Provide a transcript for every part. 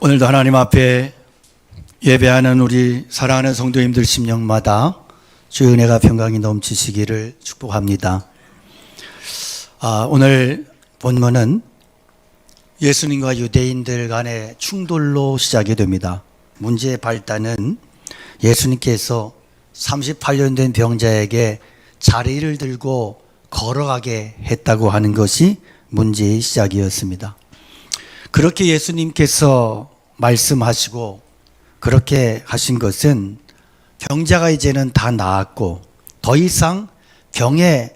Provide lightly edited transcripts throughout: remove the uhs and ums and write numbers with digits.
오늘도 하나님 앞에 예배하는 우리 사랑하는 성도님들 심령마다 주의 은혜가 평강이 넘치시기를 축복합니다. 오늘 본문은 예수님과 유대인들 간의 충돌로 시작이 됩니다. 문제의 발단은 예수님께서 38년 된 병자에게 자리를 들고 걸어가게 했다고 하는 것이 문제의 시작이었습니다. 그렇게 예수님께서 말씀하시고 그렇게 하신 것은 병자가 이제는 다 나았고 더 이상 병에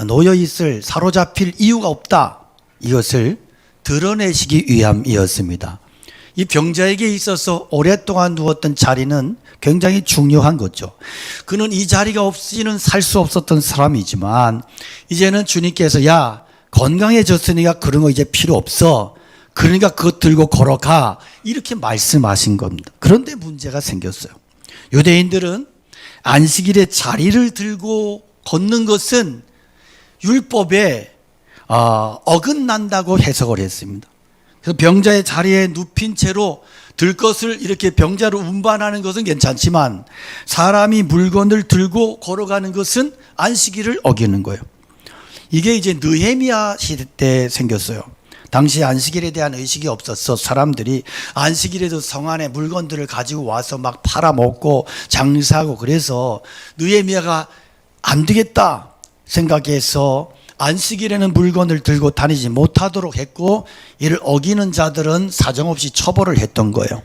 놓여 있을 사로잡힐 이유가 없다, 이것을 드러내시기 위함이었습니다. 이 병자에게 있어서 오랫동안 누웠던 자리는 굉장히 중요한 거죠. 그는 이 자리가 없이는 살 수 없었던 사람이지만 이제는 주님께서 야, 건강해졌으니까 그런 거 이제 필요 없어, 그러니까 그것 들고 걸어가, 이렇게 말씀하신 겁니다. 그런데 문제가 생겼어요. 유대인들은 안식일에 자리를 들고 걷는 것은 율법에 어긋난다고 해석을 했습니다. 그래서 병자의 자리에 눕힌 채로 들 것을 이렇게 병자로 운반하는 것은 괜찮지만 사람이 물건을 들고 걸어가는 것은 안식일을 어기는 거예요. 이게 이제 느헤미야 시대 때 생겼어요. 당시 안식일에 대한 의식이 없었어. 사람들이 안식일에도 성 안에 물건들을 가지고 와서 막 팔아먹고 장사하고, 그래서 느헤미야가 안 되겠다 생각해서 안식일에는 물건을 들고 다니지 못하도록 했고, 이를 어기는 자들은 사정없이 처벌을 했던 거예요.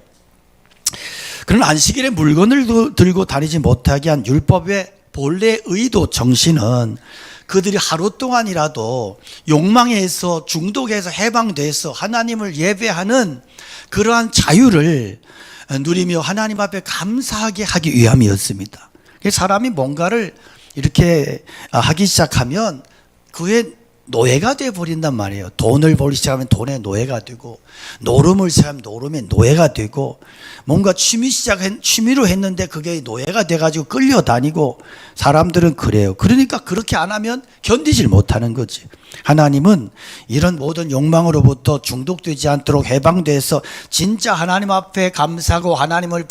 그런 안식일에 물건을 들고 다니지 못하게 한 율법의 본래 의도 정신은 그들이 하루 동안이라도 욕망에서 중독에서 해방돼서 하나님을 예배하는 그러한 자유를 누리며 하나님 앞에 감사하게 하기 위함이었습니다. 사람이 뭔가를 이렇게 하기 시작하면 그의 노예가 되어버린단 말이에요. 돈을 벌기 시작하면 돈의 노예가 되고, 노름을 시작하면 노름의 노예가 되고, 뭔가 취미로 했는데 그게 노예가 돼가지고 끌려다니고, 사람들은 그래요. 그러니까 그렇게 안 하면 견디질 못하는 거지. 하나님은 이런 모든 욕망으로부터 중독되지 않도록 해방돼서 진짜 하나님 앞에 감사하고 하나님을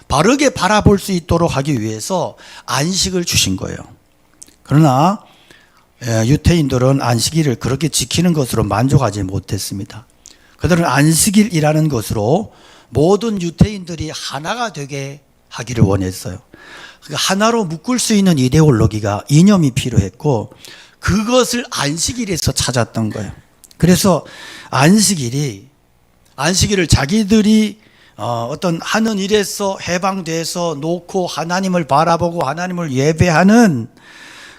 바르게 바라볼 수 있도록 하기 위해서 안식을 주신 거예요. 그러나 유대인들은 안식일을 그렇게 지키는 것으로 만족하지 못했습니다. 그들은 안식일이라는 것으로 모든 유대인들이 하나가 되게 하기를 원했어요. 하나로 묶을 수 있는 이데올로기가, 이념이 필요했고, 그것을 안식일에서 찾았던 거예요. 그래서 안식일을 자기들이 어떤 하는 일에서 해방돼서 놓고 하나님을 바라보고 하나님을 예배하는,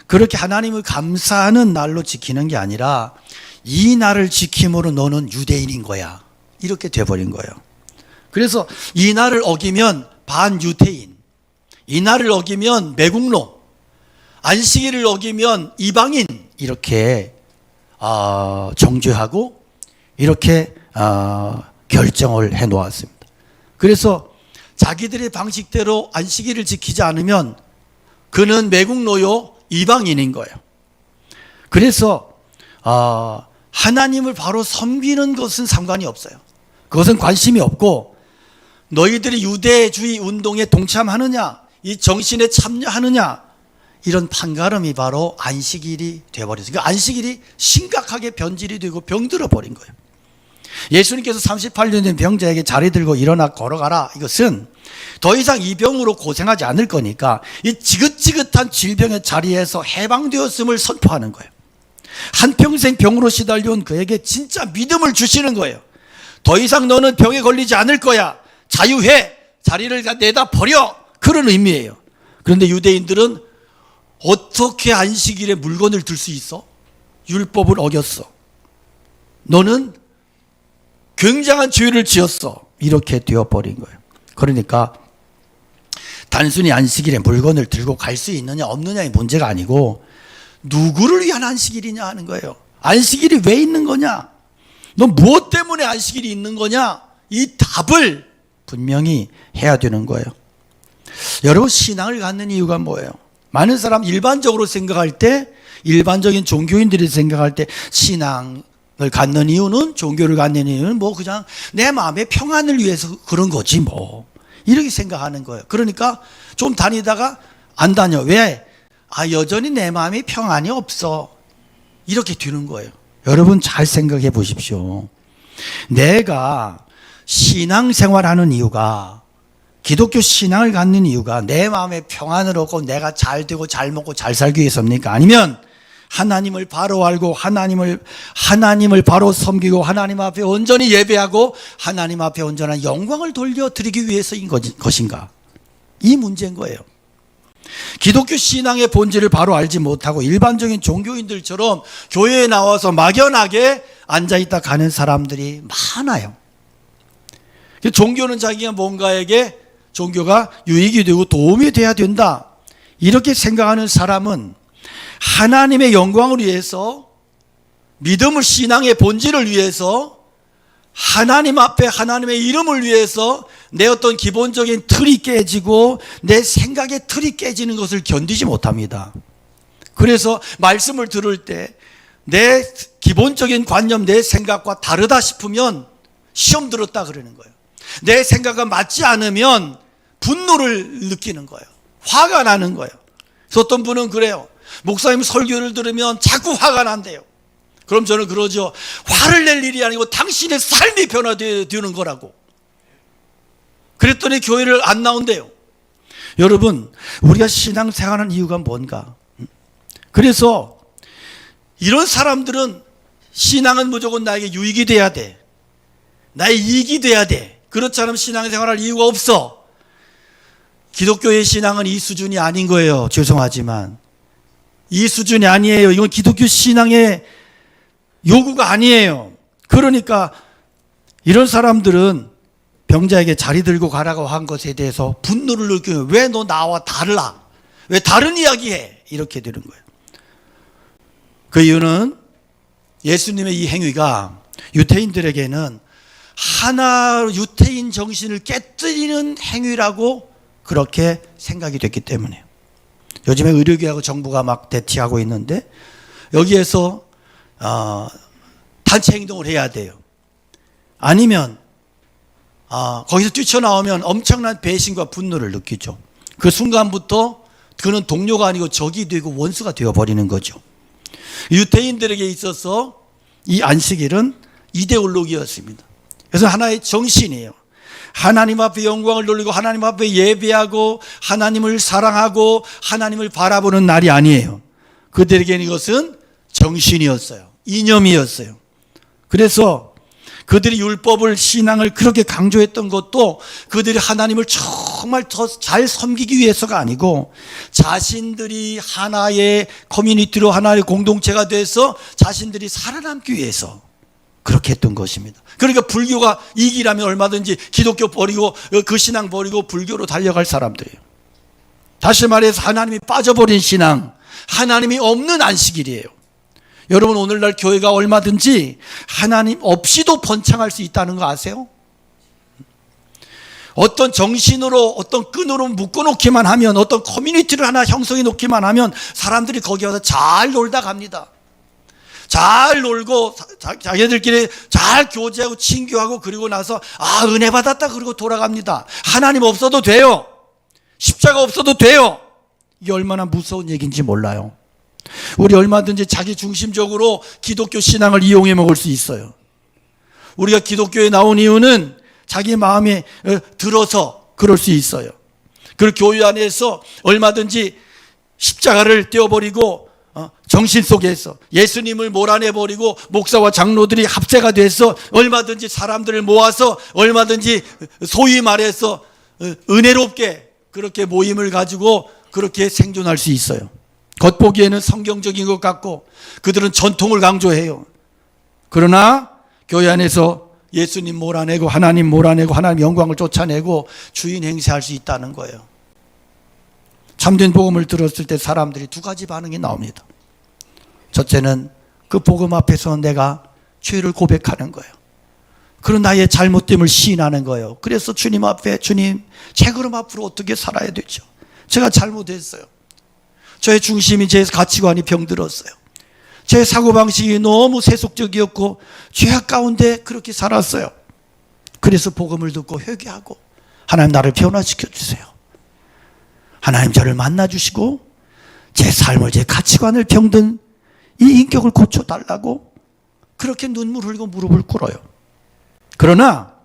그렇게 하나님을 감사하는 날로 지키는 게 아니라 이 날을 지킴으로 너는 유대인인 거야, 이렇게 돼버린 거예요. 그래서 이 날을 어기면 반유대인, 이 날을 어기면 매국노, 안식일을 어기면 이방인, 이렇게 정죄하고 이렇게 결정을 해놓았습니다. 그래서 자기들의 방식대로 안식일을 지키지 않으면 그는 매국노요, 이방인인 거예요. 그래서 하나님을 바로 섬기는 것은 상관이 없어요. 그것은 관심이 없고, 너희들이 유대주의 운동에 동참하느냐, 이 정신에 참여하느냐, 이런 판가름이 바로 안식일이 되어버렸어요. 그러니까 안식일이 심각하게 변질이 되고 병들어 버린 거예요. 예수님께서 38년 된 병자에게 자리 들고 일어나 걸어가라, 이것은 더 이상 이 병으로 고생하지 않을 거니까 이 지긋지긋한 질병의 자리에서 해방되었음을 선포하는 거예요. 한평생 병으로 시달려온 그에게 진짜 믿음을 주시는 거예요. 더 이상 너는 병에 걸리지 않을 거야, 자유해, 자리를 내다 버려, 그런 의미예요. 그런데 유대인들은 어떻게 안식일에 물건을 들 수 있어? 율법을 어겼어, 너는 굉장한 죄를 지었어, 이렇게 되어버린 거예요. 그러니까 단순히 안식일에 물건을 들고 갈 수 있느냐 없느냐의 문제가 아니고 누구를 위한 안식일이냐 하는 거예요. 안식일이 왜 있는 거냐, 너 무엇 때문에 안식일이 있는 거냐, 이 답을 분명히 해야 되는 거예요. 여러분, 신앙을 갖는 이유가 뭐예요? 많은 사람 일반적으로 생각할 때, 일반적인 종교인들이 생각할 때 신앙 갖는 이유는, 종교를 갖는 이유는 뭐 그냥 내 마음의 평안을 위해서 그런 거지 뭐, 이렇게 생각하는 거예요. 그러니까 좀 다니다가 안 다녀. 왜? 여전히 내 마음이 평안이 없어, 이렇게 되는 거예요. 여러분 잘 생각해 보십시오. 내가 신앙생활하는 이유가, 기독교 신앙을 갖는 이유가 내 마음의 평안을 얻고 내가 잘 되고 잘 먹고 잘 살기 위해서입니까? 아니면 하나님을 바로 알고 하나님을 바로 섬기고 하나님 앞에 온전히 예배하고 하나님 앞에 온전한 영광을 돌려드리기 위해서인 것인가? 이 문제인 거예요. 기독교 신앙의 본질을 바로 알지 못하고 일반적인 종교인들처럼 교회에 나와서 막연하게 앉아있다 가는 사람들이 많아요. 종교는 자기가 뭔가에게, 종교가 유익이 되고 도움이 돼야 된다, 이렇게 생각하는 사람은 하나님의 영광을 위해서, 믿음을, 신앙의 본질을 위해서, 하나님 앞에 하나님의 이름을 위해서 내 어떤 기본적인 틀이 깨지고 내 생각의 틀이 깨지는 것을 견디지 못합니다. 그래서 말씀을 들을 때 내 기본적인 관념, 내 생각과 다르다 싶으면 시험 들었다 그러는 거예요. 내 생각과 맞지 않으면 분노를 느끼는 거예요. 화가 나는 거예요. 그래서 어떤 분은 그래요. 목사님 설교를 들으면 자꾸 화가 난대요. 그럼 저는 그러죠. 화를 낼 일이 아니고 당신의 삶이 변화되는 거라고. 그랬더니 교회를 안 나온대요. 여러분, 우리가 신앙생활하는 이유가 뭔가? 그래서 이런 사람들은 신앙은 무조건 나에게 유익이 돼야 돼, 나의 이익이 돼야 돼. 그렇지 않으면 신앙생활할 이유가 없어. 기독교의 신앙은 이 수준이 아닌 거예요. 죄송하지만 이 수준이 아니에요. 이건 기독교 신앙의 요구가 아니에요. 그러니까 이런 사람들은 병자에게 자리 들고 가라고 한 것에 대해서 분노를 느끼고, 왜 너 나와 달라? 왜 다른 이야기해? 이렇게 되는 거예요. 그 이유는 예수님의 이 행위가 유태인들에게는 유태인 정신을 깨뜨리는 행위라고 그렇게 생각이 됐기 때문에. 요즘에 의료계하고 정부가 막 대치하고 있는데 여기에서 단체 행동을 해야 돼요. 아니면 거기서 뛰쳐나오면 엄청난 배신과 분노를 느끼죠. 그 순간부터 그는 동료가 아니고 적이 되고 원수가 되어버리는 거죠. 유태인들에게 있어서 이 안식일은 이데올로기였습니다. 그래서 하나의 정신이에요. 하나님 앞에 영광을 돌리고 하나님 앞에 예배하고 하나님을 사랑하고 하나님을 바라보는 날이 아니에요. 그들에게는 이것은 정신이었어요. 이념이었어요. 그래서 그들이 율법을, 신앙을 그렇게 강조했던 것도 그들이 하나님을 정말 더 잘 섬기기 위해서가 아니고 자신들이 하나의 커뮤니티로, 하나의 공동체가 돼서 자신들이 살아남기 위해서 그렇게 했던 것입니다. 그러니까 불교가 이익이라면 얼마든지 기독교 버리고 그 신앙 버리고 불교로 달려갈 사람들이에요. 다시 말해서 하나님이 빠져버린 신앙, 하나님이 없는 안식일이에요. 여러분, 오늘날 교회가 얼마든지 하나님 없이도 번창할 수 있다는 거 아세요? 어떤 정신으로, 어떤 끈으로 묶어놓기만 하면, 어떤 커뮤니티를 하나 형성해 놓기만 하면 사람들이 거기 와서 잘 놀다 갑니다. 잘 놀고 자기들끼리 잘 교제하고 친교하고, 그리고 나서 은혜 받았다 그러고 돌아갑니다. 하나님 없어도 돼요. 십자가 없어도 돼요. 이게 얼마나 무서운 얘기인지 몰라요. 우리 얼마든지 자기 중심적으로 기독교 신앙을 이용해 먹을 수 있어요. 우리가 기독교에 나온 이유는 자기 마음에 들어서 그럴 수 있어요. 그리고 교회 안에서 얼마든지 십자가를 떼어버리고 정신 속에서 예수님을 몰아내버리고 목사와 장로들이 합세가 돼서 얼마든지 사람들을 모아서 얼마든지 소위 말해서 은혜롭게 그렇게 모임을 가지고 그렇게 생존할 수 있어요. 겉보기에는 성경적인 것 같고 그들은 전통을 강조해요. 그러나 교회 안에서 예수님 몰아내고 하나님 몰아내고 하나님 영광을 쫓아내고 주인 행세할 수 있다는 거예요. 참된 복음을 들었을 때 사람들이 두 가지 반응이 나옵니다. 첫째는 그 복음 앞에서 내가 죄를 고백하는 거예요. 그런 나의 잘못됨을 시인하는 거예요. 그래서 주님 앞에, 주님, 제 걸음 앞으로 어떻게 살아야 되죠? 제가 잘못했어요. 저의 중심이, 제 가치관이 병들었어요. 제 사고방식이 너무 세속적이었고 죄악 가운데 그렇게 살았어요. 그래서 복음을 듣고 회개하고 하나님 나를 변화시켜 주세요. 하나님 저를 만나주시고 제 삶을, 제 가치관을 병든 이 인격을 고쳐달라고 그렇게 눈물 흘리고 무릎을 꿇어요. 그러나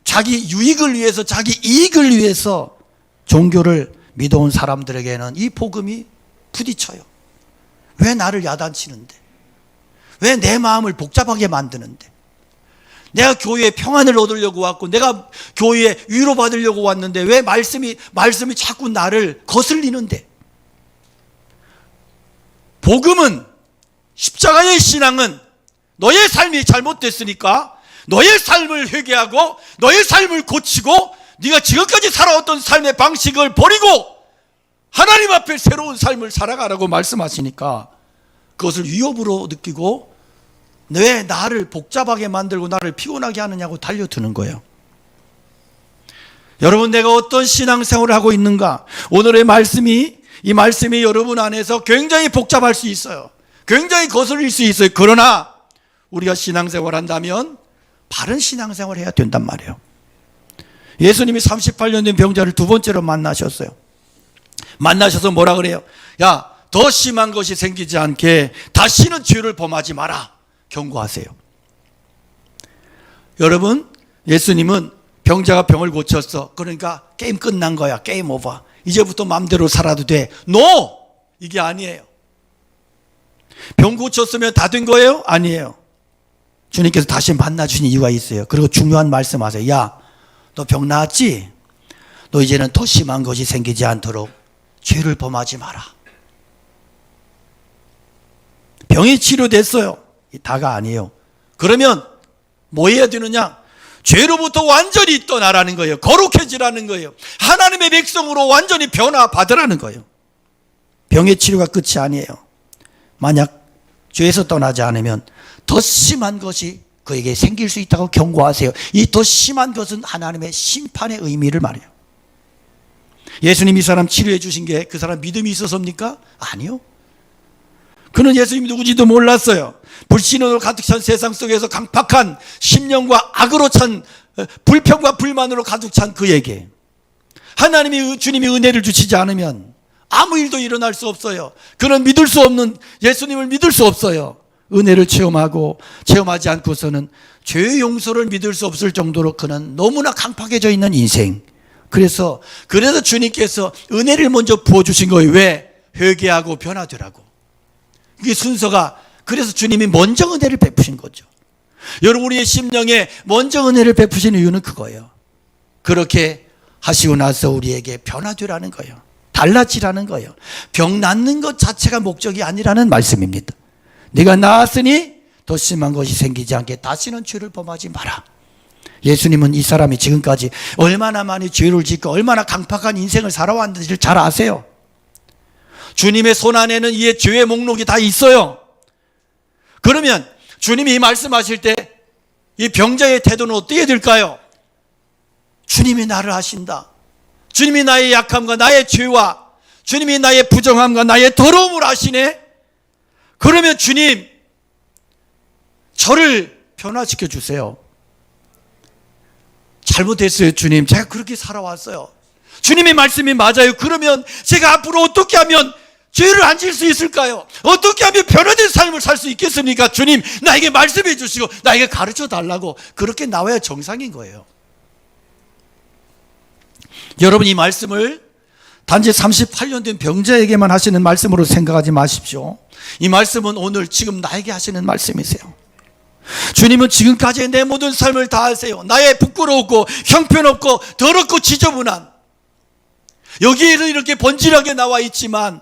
자기 유익을 위해서, 자기 이익을 위해서 종교를 믿어온 사람들에게는 이 복음이 부딪혀요. 왜 나를 야단치는데? 왜 내 마음을 복잡하게 만드는데? 내가 교회에 평안을 얻으려고 왔고 내가 교회에 위로받으려고 왔는데 왜 말씀이 자꾸 나를 거슬리는데? 복음은, 십자가의 신앙은 너의 삶이 잘못됐으니까 너의 삶을 회개하고 너의 삶을 고치고 네가 지금까지 살아왔던 삶의 방식을 버리고 하나님 앞에 새로운 삶을 살아가라고 말씀하시니까 그것을 위협으로 느끼고 왜 나를 복잡하게 만들고 나를 피곤하게 하느냐고 달려드는 거예요. 여러분, 내가 어떤 신앙생활을 하고 있는가? 오늘의 말씀이, 이 말씀이 여러분 안에서 굉장히 복잡할 수 있어요. 굉장히 거슬릴 수 있어요. 그러나 우리가 신앙생활을 한다면 바른 신앙생활을 해야 된단 말이에요. 예수님이 38년 된 병자를 두 번째로 만나셨어요. 만나셔서 뭐라 그래요? 야, 더 심한 것이 생기지 않게 다시는 죄를 범하지 마라 경고하세요. 여러분, 예수님은 병자가 병을 고쳤어. 그러니까 게임 끝난 거야. 게임 오버. 이제부터 마음대로 살아도 돼. NO! 이게 아니에요. 병 고쳤으면 다 된 거예요? 아니에요. 주님께서 다시 만나주신 이유가 있어요. 그리고 중요한 말씀하세요. 야, 너 병 나았지? 너 이제는 더 심한 것이 생기지 않도록 죄를 범하지 마라. 병이 치료됐어요. 다가 아니에요. 그러면 뭐 해야 되느냐? 죄로부터 완전히 떠나라는 거예요. 거룩해지라는 거예요. 하나님의 백성으로 완전히 변화받으라는 거예요. 병의 치료가 끝이 아니에요. 만약 죄에서 떠나지 않으면 더 심한 것이 그에게 생길 수 있다고 경고하세요. 이 더 심한 것은 하나님의 심판의 의미를 말해요. 예수님이 이 사람 치료해 주신 게 그 사람 믿음이 있어서입니까? 아니요. 그는 예수님이 누구지도 몰랐어요. 불신으로 가득 찬 세상 속에서 강팍한 심령과 악으로 찬, 불평과 불만으로 가득 찬 그에게 주님이 은혜를 주시지 않으면 아무 일도 일어날 수 없어요. 그는 믿을 수 없는, 예수님을 믿을 수 없어요. 은혜를 체험하지 않고서는 죄의 용서를 믿을 수 없을 정도로 그는 너무나 강팍해져 있는 인생. 그래서 주님께서 은혜를 먼저 부어주신 거예요. 왜? 회개하고 변화되라고. 이게 순서가, 그래서 주님이 먼저 은혜를 베푸신 거죠. 여러분, 우리의 심령에 먼저 은혜를 베푸신 이유는 그거예요. 그렇게 하시고 나서 우리에게 변화되라는 거예요. 달라지라는 거예요. 병 낫는 것 자체가 목적이 아니라는 말씀입니다. 네가 나았으니 더 심한 것이 생기지 않게 다시는 죄를 범하지 마라. 예수님은 이 사람이 지금까지 얼마나 많이 죄를 짓고 얼마나 강팍한 인생을 살아왔는지를 잘 아세요. 주님의 손 안에는 이 죄의 목록이 다 있어요. 그러면 주님이 이 말씀하실 때 이 병자의 태도는 어떻게 될까요? 주님이 나를 아신다. 주님이 나의 약함과 나의 죄와 주님이 나의 부정함과 나의 더러움을 아시네. 그러면 주님, 저를 변화시켜 주세요. 잘못했어요, 주님. 제가 그렇게 살아왔어요. 주님의 말씀이 맞아요. 그러면 제가 앞으로 어떻게 하면 죄를 안 질 수 있을까요? 어떻게 하면 변화된 삶을 살 수 있겠습니까? 주님, 나에게 말씀해 주시고 나에게 가르쳐 달라고. 그렇게 나와야 정상인 거예요. 여러분, 이 말씀을 단지 38년 된 병자에게만 하시는 말씀으로 생각하지 마십시오. 이 말씀은 오늘 지금 나에게 하시는 말씀이세요. 주님은 지금까지 내 모든 삶을 다 아세요. 나의 부끄러웠고 형편없고 더럽고 지저분한, 여기에는 이렇게 번질하게 나와 있지만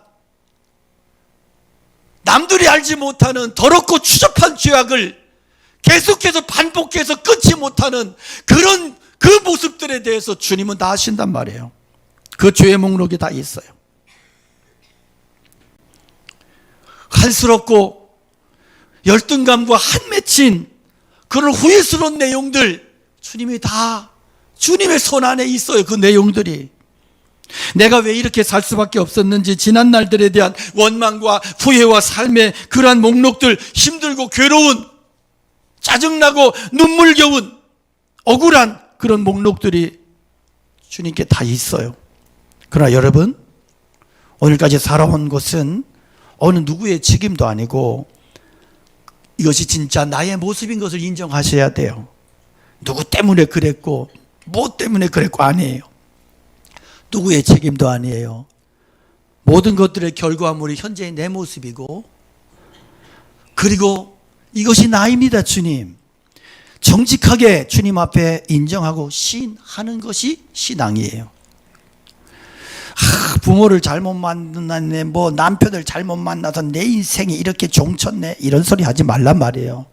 남들이 알지 못하는 더럽고 추접한 죄악을 계속해서 반복해서 끊지 못하는 그런 그 모습들에 대해서 주님은 다 아신단 말이에요. 그 죄의 목록이 다 있어요. 한스럽고 열등감과 한 맺힌 그런 후회스러운 내용들, 주님이 다 주님의 손 안에 있어요. 그 내용들이. 내가 왜 이렇게 살 수밖에 없었는지 지난 날들에 대한 원망과 후회와 삶의 그러한 목록들, 힘들고 괴로운, 짜증나고 눈물겨운 억울한 그런 목록들이 주님께 다 있어요. 그러나 여러분, 오늘까지 살아온 것은 어느 누구의 책임도 아니고 이것이 진짜 나의 모습인 것을 인정하셔야 돼요. 누구 때문에 그랬고 뭐 때문에 그랬고 아니에요. 누구의 책임도 아니에요. 모든 것들의 결과물이 현재의 내 모습이고, 그리고 이것이 나입니다. 주님, 정직하게 주님 앞에 인정하고 시인하는 것이 신앙이에요. 부모를 잘못 만났네, 뭐 남편을 잘못 만나서 내 인생이 이렇게 종쳤네, 이런 소리 하지 말란 말이에요.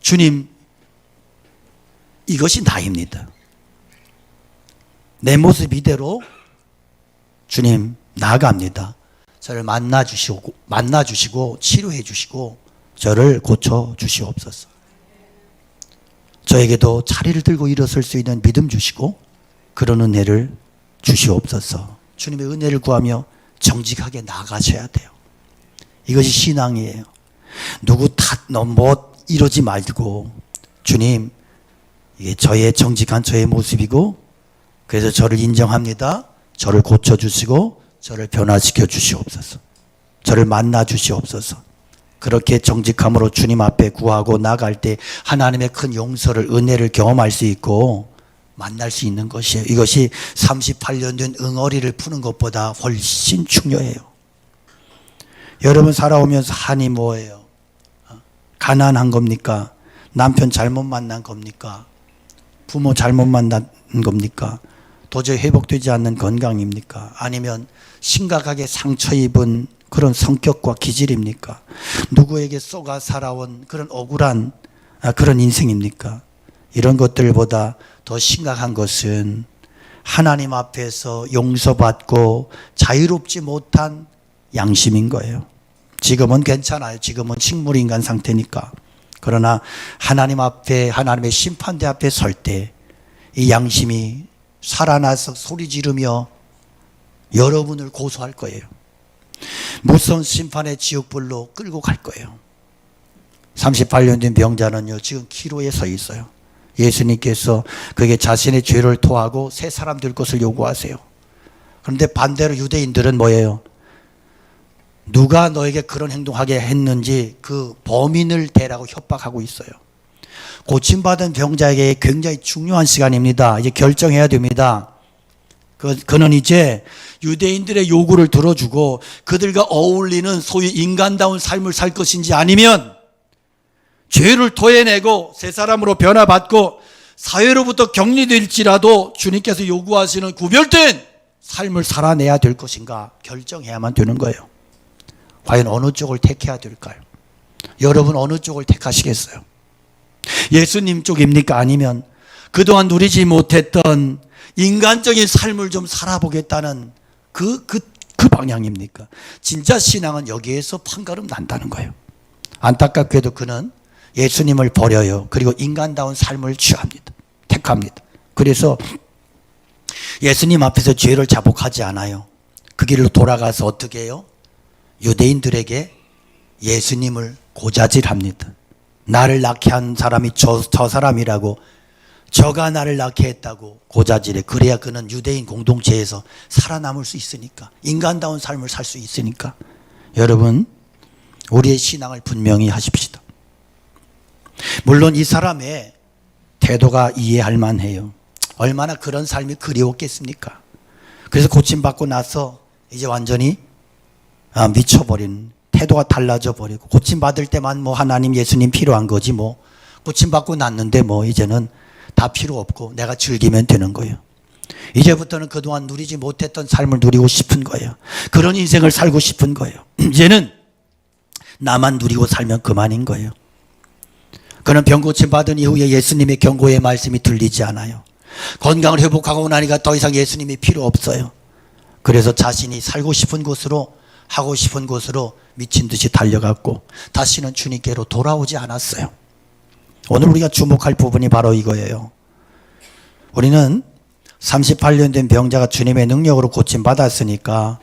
주님, 이것이 나입니다. 내 모습 이대로 주님 나아갑니다. 저를 만나주시고 치료해 주시고 저를 고쳐주시옵소서. 저에게도 자리를 들고 일어설 수 있는 믿음 주시고 그런 은혜를 주시옵소서. 주님의 은혜를 구하며 정직하게 나아가셔야 돼요. 이것이 신앙이에요. 누구 탓, 뭐 이러지 말고, 주님, 이게 저의 정직한 저의 모습이고, 그래서 저를 인정합니다. 저를 고쳐주시고 저를 변화시켜 주시옵소서. 저를 만나 주시옵소서. 그렇게 정직함으로 주님 앞에 구하고 나갈 때 하나님의 큰 용서를, 은혜를 경험할 수 있고 만날 수 있는 것이에요. 이것이 38년 된 응어리를 푸는 것보다 훨씬 중요해요. 여러분 살아오면서 한이 뭐예요? 가난한 겁니까? 남편 잘못 만난 겁니까? 부모 잘못 만난 겁니까? 도저히 회복되지 않는 건강입니까? 아니면 심각하게 상처 입은 그런 성격과 기질입니까? 누구에게 쏘가 살아온 그런 억울한 그런 인생입니까? 이런 것들보다 더 심각한 것은 하나님 앞에서 용서받고 자유롭지 못한 양심인 거예요. 지금은 괜찮아요. 지금은 식물인간 상태니까. 그러나 하나님 앞에, 하나님의 심판대 앞에 설 때 이 양심이 살아나서 소리 지르며 여러분을 고소할 거예요. 무서운 심판의 지옥불로 끌고 갈 거예요. 38년 된 병자는요, 지금 기로에 서 있어요. 예수님께서 그에게 자신의 죄를 토하고 새 사람 될 것을 요구하세요. 그런데 반대로 유대인들은 뭐예요? 누가 너에게 그런 행동하게 했는지 그 범인을 대라고 협박하고 있어요. 고침받은 병자에게 굉장히 중요한 시간입니다. 이제 결정해야 됩니다. 그는 이제 유대인들의 요구를 들어주고 그들과 어울리는 소위 인간다운 삶을 살 것인지, 아니면 죄를 토해내고 새 사람으로 변화받고 사회로부터 격리될지라도 주님께서 요구하시는 구별된 삶을 살아내야 될 것인가 결정해야만 되는 거예요. 과연 어느 쪽을 택해야 될까요? 여러분 어느 쪽을 택하시겠어요? 예수님 쪽입니까? 아니면 그동안 누리지 못했던 인간적인 삶을 좀 살아보겠다는 그 방향입니까? 진짜 신앙은 여기에서 판가름 난다는 거예요. 안타깝게도 그는 예수님을 버려요. 그리고 인간다운 삶을 취합니다. 택합니다. 그래서 예수님 앞에서 죄를 자복하지 않아요. 그 길로 돌아가서 어떻게 해요? 유대인들에게 예수님을 고자질합니다. 나를 낳게 한 사람이 저 사람이라고, 저가 나를 낳게 했다고 고자질해. 그래야 그는 유대인 공동체에서 살아남을 수 있으니까, 인간다운 삶을 살 수 있으니까. 여러분, 우리의 신앙을 분명히 하십시다. 물론 이 사람의 태도가 이해할 만해요. 얼마나 그런 삶이 그리웠겠습니까? 그래서 고침받고 나서 이제 완전히 미쳐버린, 태도가 달라져 버리고, 고침받을 때만 뭐 하나님 예수님 필요한 거지, 뭐 고침받고 났는데 뭐 이제는 다 필요 없고 내가 즐기면 되는 거예요. 이제부터는 그동안 누리지 못했던 삶을 누리고 싶은 거예요. 그런 인생을 살고 싶은 거예요. 이제는 나만 누리고 살면 그만인 거예요. 그는 병 고침받은 이후에 예수님의 경고의 말씀이 들리지 않아요. 건강을 회복하고 나니까 더 이상 예수님이 필요 없어요. 그래서 자신이 살고 싶은 곳으로, 하고 싶은 곳으로 미친 듯이 달려갔고 다시는 주님께로 돌아오지 않았어요. 오늘 우리가 주목할 부분이 바로 이거예요. 우리는 38년 된 병자가 주님의 능력으로 고침받았으니까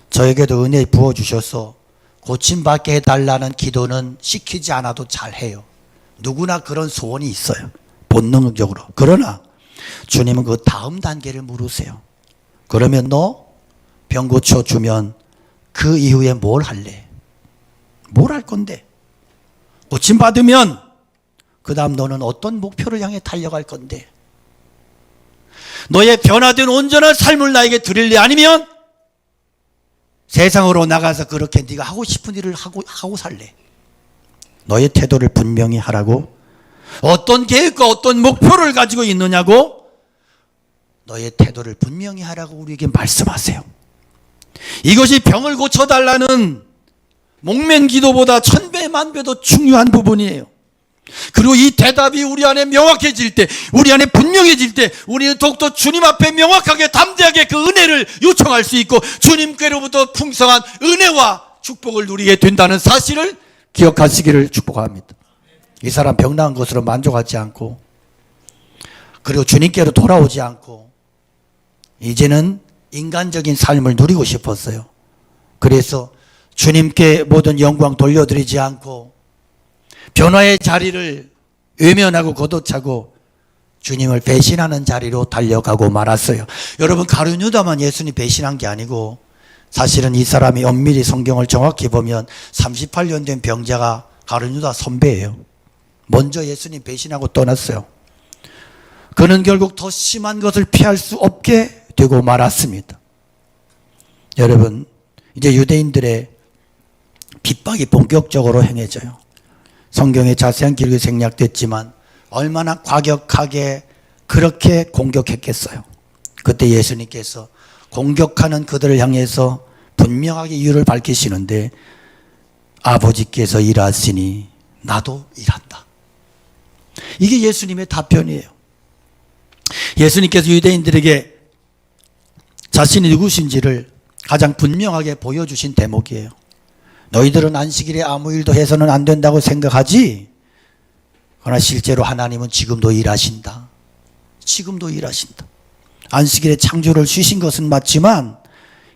저에게도 은혜 부어주셔서 고침받게 해달라는 기도는 시키지 않아도 잘해요. 누구나 그런 소원이 있어요. 본능적으로. 그러나 주님은 그 다음 단계를 물으세요. 그러면 너 병 고쳐주면 그 이후에 뭘 할래? 뭘 할 건데? 고침받으면 그 다음 너는 어떤 목표를 향해 달려갈 건데? 너의 변화된 온전한 삶을 나에게 드릴래? 아니면 세상으로 나가서 그렇게 네가 하고 싶은 일을 하고 살래? 너의 태도를 분명히 하라고. 어떤 계획과 어떤 목표를 가지고 있느냐고 너의 태도를 분명히 하라고 우리에게 말씀하세요. 이것이 병을 고쳐달라는 목맨 기도보다 천배 만배도 중요한 부분이에요. 그리고 이 대답이 우리 안에 명확해질 때, 우리 안에 분명해질 때 우리는 더욱더 주님 앞에 명확하게 담대하게 그 은혜를 요청할 수 있고 주님께로부터 풍성한 은혜와 축복을 누리게 된다는 사실을 기억하시기를 축복합니다. 이 사람 병 나은 것으로 만족하지 않고 그리고 주님께로 돌아오지 않고 이제는 인간적인 삶을 누리고 싶었어요. 그래서 주님께 모든 영광 돌려드리지 않고 변화의 자리를 외면하고 걷어차고 주님을 배신하는 자리로 달려가고 말았어요. 여러분, 가룟 유다만 예수님 배신한 게 아니고 사실은 이 사람이 엄밀히 성경을 정확히 보면 38년 된 병자가 가룟 유다 선배예요. 먼저 예수님 배신하고 떠났어요. 그는 결국 더 심한 것을 피할 수 없게 되고 말았습니다. 여러분, 이제 유대인들의 핍박이 본격적으로 행해져요. 성경에 자세한 기록이 생략됐지만 얼마나 과격하게 그렇게 공격했겠어요. 그때 예수님께서 공격하는 그들을 향해서 분명하게 이유를 밝히시는데 아버지께서 일하시니 나도 일한다. 이게 예수님의 답변이에요. 예수님께서 유대인들에게 자신이 누구신지를 가장 분명하게 보여주신 대목이에요. 너희들은 안식일에 아무 일도 해서는 안 된다고 생각하지? 그러나 실제로 하나님은 지금도 일하신다. 지금도 일하신다. 안식일에 창조를 쉬신 것은 맞지만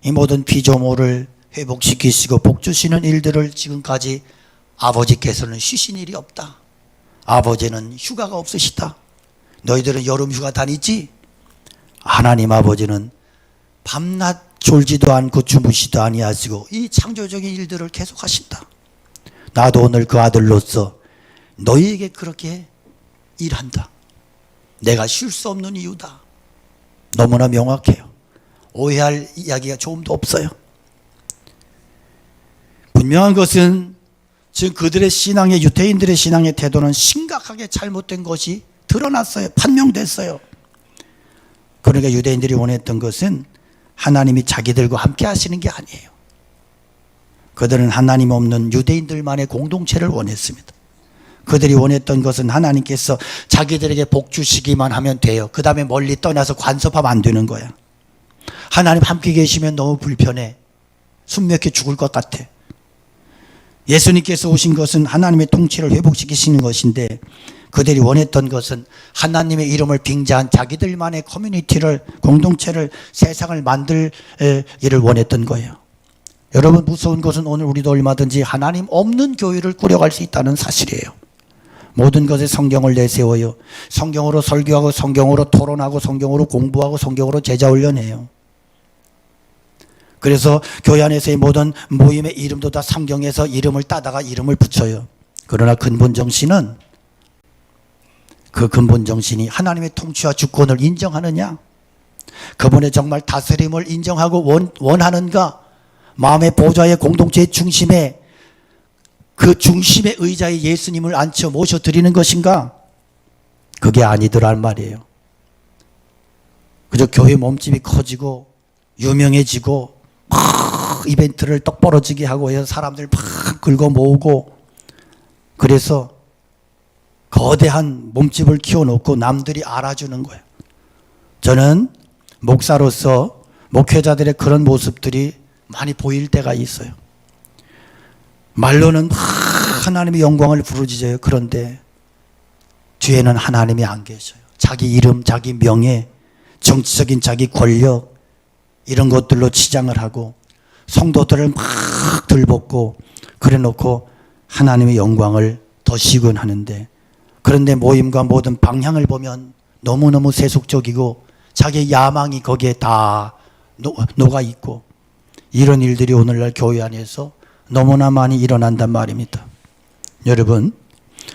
이 모든 피조물을 회복시키시고 복주시는 일들을 지금까지 아버지께서는 쉬신 일이 없다. 아버지는 휴가가 없으시다. 너희들은 여름 휴가 다니지? 하나님 아버지는 밤낮 졸지도 않고 주무시도 아니하시고 이 창조적인 일들을 계속하신다. 나도 오늘 그 아들로서 너희에게 그렇게 일한다. 내가 쉴 수 없는 이유다. 너무나 명확해요. 오해할 이야기가 조금도 없어요. 분명한 것은 지금 그들의 신앙의, 유대인들의 신앙의 태도는 심각하게 잘못된 것이 드러났어요. 판명됐어요. 그러니까 유대인들이 원했던 것은 하나님이 자기들과 함께 하시는 게 아니에요. 그들은 하나님 없는 유대인들만의 공동체를 원했습니다. 그들이 원했던 것은 하나님께서 자기들에게 복 주시기만 하면 돼요. 그 다음에 멀리 떠나서 간섭하면 안 되는 거야. 하나님 함께 계시면 너무 불편해. 숨 막혀 죽을 것 같아. 예수님께서 오신 것은 하나님의 통치를 회복시키시는 것인데 그들이 원했던 것은 하나님의 이름을 빙자한 자기들만의 커뮤니티를, 공동체를, 세상을 만들기를 원했던 거예요. 여러분, 무서운 것은 오늘 우리도 얼마든지 하나님 없는 교회를 꾸려갈 수 있다는 사실이에요. 모든 것에 성경을 내세워요. 성경으로 설교하고 성경으로 토론하고 성경으로 공부하고 성경으로 제자 훈련해요. 그래서 교회 안에서의 모든 모임의 이름도 다 성경에서 이름을 따다가 이름을 붙여요. 그러나 근본 정신은, 그 근본 정신이 하나님의 통치와 주권을 인정하느냐? 그분의 정말 다스림을 인정하고 원하는가? 마음의 보좌의 공동체의 중심에, 그 중심의 의자에 예수님을 앉혀 모셔드리는 것인가? 그게 아니더란 말이에요. 그저 교회 몸집이 커지고 유명해지고 막 이벤트를 떡 벌어지게 하고 해서 사람들 막 긁어 모으고, 그래서 거대한 몸집을 키워놓고 남들이 알아주는 거예요. 저는 목사로서 목회자들의 그런 모습들이 많이 보일 때가 있어요. 말로는 막 하나님의 영광을 부르짖어요. 그런데 뒤에는 하나님이 안 계셔요. 자기 이름, 자기 명예, 정치적인 자기 권력 이런 것들로 치장을 하고 성도들을 막 들볶고 그래 놓고 하나님의 영광을 더 시근하는데, 그런데 모임과 모든 방향을 보면 너무너무 세속적이고 자기의 야망이 거기에 다 녹아 있고, 이런 일들이 오늘날 교회 안에서 너무나 많이 일어난단 말입니다. 여러분,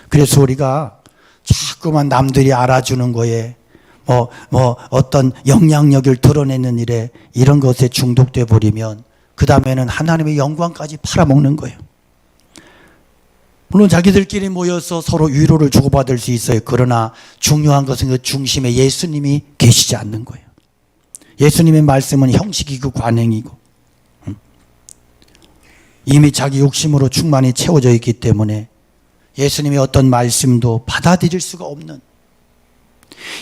그래서 우리가 자꾸만 남들이 알아주는 거에 어떤 영향력을 드러내는 일에 이런 것에 중독돼 버리면 그 다음에는 하나님의 영광까지 팔아먹는 거예요. 물론 자기들끼리 모여서 서로 위로를 주고받을 수 있어요. 그러나 중요한 것은 그 중심에 예수님이 계시지 않는 거예요. 예수님의 말씀은 형식이고 관행이고 이미 자기 욕심으로 충만히 채워져 있기 때문에 예수님의 어떤 말씀도 받아들일 수가 없는,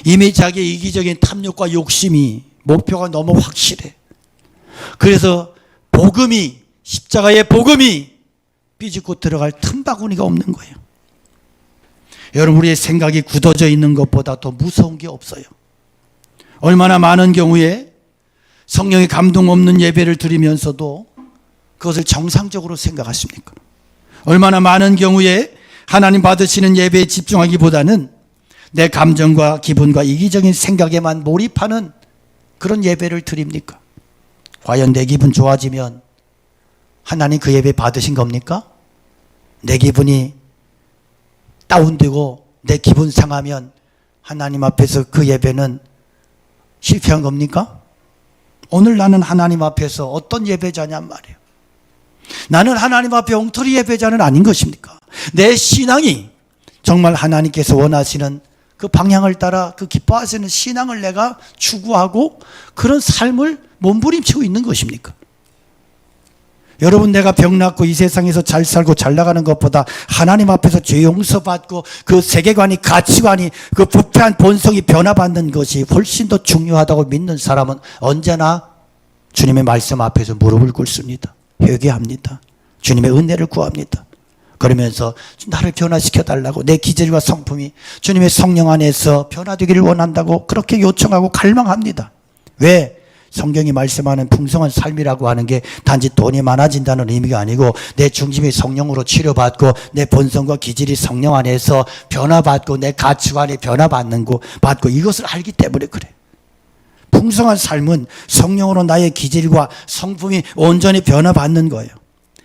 이미 자기의 이기적인 탐욕과 욕심이 목표가 너무 확실해. 그래서 복음이, 십자가의 복음이 삐집고 들어갈 틈바구니가 없는 거예요. 여러분, 우리의 생각이 굳어져 있는 것보다 더 무서운 게 없어요. 얼마나 많은 경우에 성령의 감동 없는 예배를 드리면서도 그것을 정상적으로 생각하십니까? 얼마나 많은 경우에 하나님 받으시는 예배에 집중하기보다는 내 감정과 기분과 이기적인 생각에만 몰입하는 그런 예배를 드립니까? 과연 내 기분 좋아지면 하나님 그 예배 받으신 겁니까? 내 기분이 다운되고 내 기분 상하면 하나님 앞에서 그 예배는 실패한 겁니까? 오늘 나는 하나님 앞에서 어떤 예배자냔 말이에요. 나는 하나님 앞에 엉터리 예배자는 아닌 것입니까? 내 신앙이 정말 하나님께서 원하시는 그 방향을 따라 그 기뻐하시는 신앙을 내가 추구하고 그런 삶을 몸부림치고 있는 것입니까? 여러분, 내가 병났고 이 세상에서 잘 살고 잘 나가는 것보다 하나님 앞에서 죄 용서받고 그 세계관이, 가치관이, 그 부패한 본성이 변화받는 것이 훨씬 더 중요하다고 믿는 사람은 언제나 주님의 말씀 앞에서 무릎을 꿇습니다. 회개합니다. 주님의 은혜를 구합니다. 그러면서 나를 변화시켜 달라고, 내 기질과 성품이 주님의 성령 안에서 변화되기를 원한다고 그렇게 요청하고 갈망합니다. 왜? 성경이 말씀하는 풍성한 삶이라고 하는 게 단지 돈이 많아진다는 의미가 아니고 내 중심이 성령으로 치료받고 내 본성과 기질이 성령 안에서 변화받고 내 가치관이 변화받는 거 받고, 이것을 알기 때문에 그래. 풍성한 삶은 성령으로 나의 기질과 성품이 온전히 변화받는 거예요.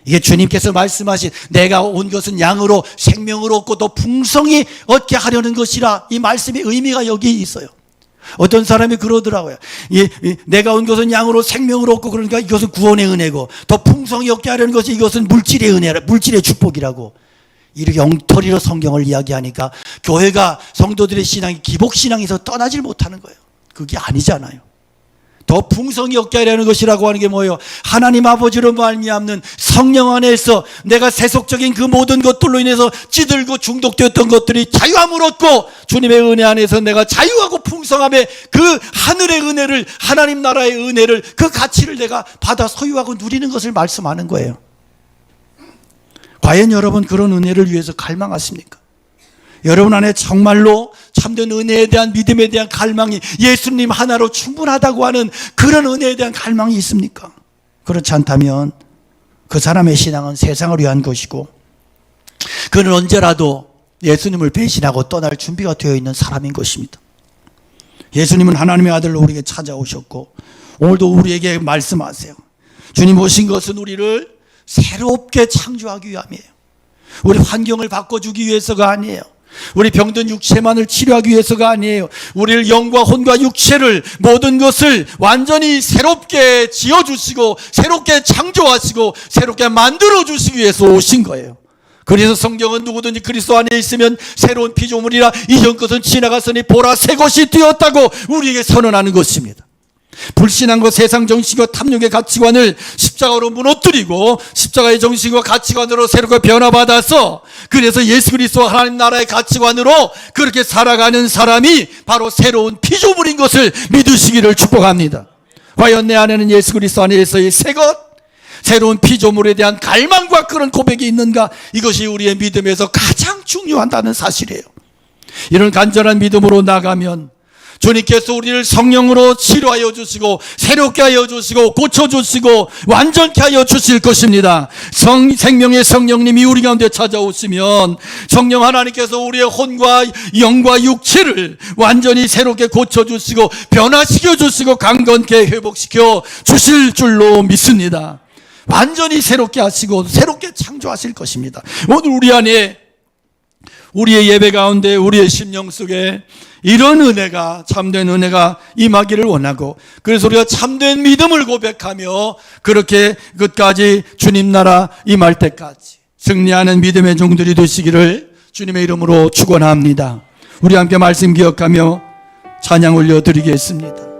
이게 주님께서 말씀하신 내가 온 것은 양으로 생명을 얻고 더 풍성히 얻게 하려는 것이라, 이 말씀의 의미가 여기 있어요. 어떤 사람이 그러더라고요. 내가 온 것은 양으로 생명을 얻고, 그러니까 이것은 구원의 은혜고 더 풍성히 얻게 하려는 것이 이것은 물질의 은혜라, 물질의 축복이라고 이렇게 엉터리로 성경을 이야기하니까 교회가, 성도들의 신앙이 기복신앙에서 떠나질 못하는 거예요. 그게 아니잖아요. 더 풍성히 얻게 하려는 것이라고 하는 게 뭐예요? 하나님 아버지로 말미암는 성령 안에서 내가 세속적인 그 모든 것들로 인해서 찌들고 중독되었던 것들이 자유함을 얻고 주님의 은혜 안에서 내가 자유하고 풍성함의 그 하늘의 은혜를, 하나님 나라의 은혜를, 그 가치를 내가 받아 소유하고 누리는 것을 말씀하는 거예요. 과연 여러분 그런 은혜를 위해서 갈망하십니까? 여러분 안에 정말로 참된 은혜에 대한, 믿음에 대한 갈망이, 예수님 하나로 충분하다고 하는 그런 은혜에 대한 갈망이 있습니까? 그렇지 않다면 그 사람의 신앙은 세상을 위한 것이고 그는 언제라도 예수님을 배신하고 떠날 준비가 되어 있는 사람인 것입니다. 예수님은 하나님의 아들로 우리에게 찾아오셨고 오늘도 우리에게 말씀하세요. 주님 오신 것은 우리를 새롭게 창조하기 위함이에요. 우리 환경을 바꿔주기 위해서가 아니에요. 우리 병든 육체만을 치료하기 위해서가 아니에요. 우리를 영과 혼과 육체를, 모든 것을 완전히 새롭게 지어주시고 새롭게 창조하시고 새롭게 만들어주시기 위해서 오신 거예요. 그래서 성경은 누구든지 그리스도 안에 있으면 새로운 피조물이라, 이전 것은 지나갔으니 보라 새 것이 되었다고 우리에게 선언하는 것입니다. 불신앙과 세상 정신과 탐욕의 가치관을 십자가로 무너뜨리고 십자가의 정신과 가치관으로 새롭게 변화받아서, 그래서 예수 그리스도 하나님 나라의 가치관으로 그렇게 살아가는 사람이 바로 새로운 피조물인 것을 믿으시기를 축복합니다. 과연 내 안에는 예수 그리스도 안에서의 새 것, 새로운 피조물에 대한 갈망과 그런 고백이 있는가? 이것이 우리의 믿음에서 가장 중요하다는 사실이에요. 이런 간절한 믿음으로 나가면 주님께서 우리를 성령으로 치료하여 주시고 새롭게 하여 주시고 고쳐주시고 완전케 하여 주실 것입니다. 생명의 성령님이 우리 가운데 찾아오시면 성령 하나님께서 우리의 혼과 영과 육체를 완전히 새롭게 고쳐주시고 변화시켜 주시고 강건케 회복시켜 주실 줄로 믿습니다. 완전히 새롭게 하시고 새롭게 창조하실 것입니다. 오늘 우리 안에, 우리의 예배 가운데, 우리의 심령 속에 이런 은혜가, 참된 은혜가 임하기를 원하고, 그래서 우리가 참된 믿음을 고백하며 그렇게 끝까지 주님 나라 임할 때까지 승리하는 믿음의 종들이 되시기를 주님의 이름으로 축원합니다. 우리 함께 말씀 기억하며 찬양 올려드리겠습니다.